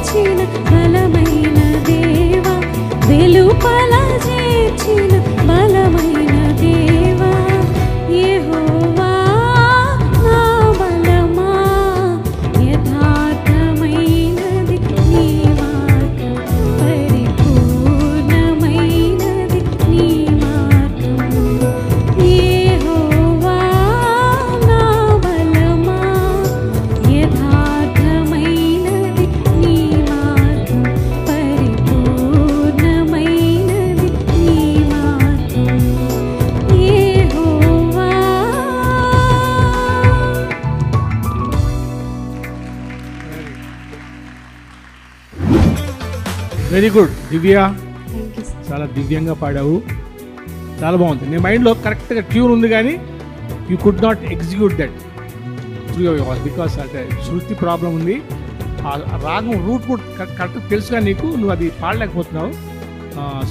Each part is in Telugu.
చేర్చిన బలమైన దేవా, వెలుపల చేర్చిన బలమైన దేవా, యెహోవా నా బలమా, యథార్థమైనది నీ మార్గం, పరిపూర్ణమైనది నీ మార్గం, యెహోవా నా బలమా, యథార్థమైనది నీ మార్గం, పరిపూర్ణమైనది నీ మార్గం, యెహోవా. Very good Divya, thank you sir. చాలా దివ్యంగా పాడావు, చాలా బాగుంది. నీ మైండ్లో కరెక్ట్గా ట్యూన్ ఉంది కానీ you could not execute that through your voice because అంటే శృతి ప్రాబ్లం ఉంది. ఆ రాగం రూట్ కూడా కరెక్ట్ తెలుసుగా నీకు, నువ్వు అది పాడలేకపోతున్నావు.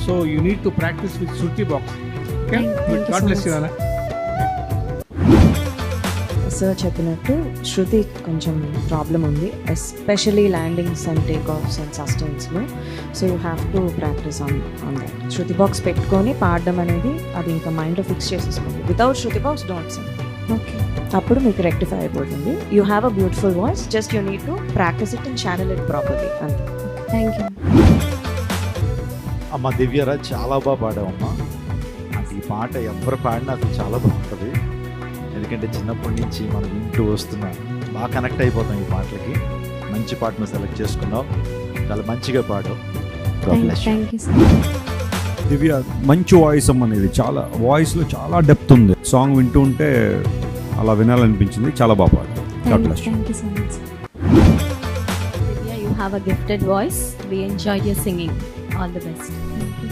So you need to practice with shruti box. Okay, Thank you god so bless you much. నాన్న. సార్ చెప్పినట్టు శృతి కొంచెం ప్రాబ్లం ఉంది, especially landings and take offs and సస్టైన్స్లో. So you have to practice on that. Shruti box పెట్టుకొని పాడడం అనేది అది ఇంకా మైండ్లో ఫిక్స్ చేసేసుకోండి. Without shruti box don't sing. Okay, అప్పుడు మీకు రెక్టిఫై అయిపోతుంది. You have a beautiful voice, just you need to practice it and channel it properly అంతే. Thank you. అమ్మ దివ్యరా చాలా బాగా పాడావమ్మా. అంటే ఈ పాట ఎవరు పాడినా అసలు చాలా బాగుంటుంది. ఎందుకంటే చిన్నప్పటి నుంచి మనం వింటూ వస్తున్నా బాగా కనెక్ట్ అయిపోతాం ఈ పాటలకి. మంచి పాటను సెలెక్ట్ చేసుకున్నావు, చాలా మంచిగా పాడావు. God bless you. Thank you sir. Divya మంచి వాయిస్ అమ్మ అనేది, చాలా వాయిస్లో చాలా డెప్త్ ఉంది. సాంగ్ వింటూ ఉంటే అలా వినాలనిపించింది, చాలా బాగా పాడారు. God bless you. Thank you so much. Divya, you have a gifted voice. We enjoyed your singing. All the best. Thank you.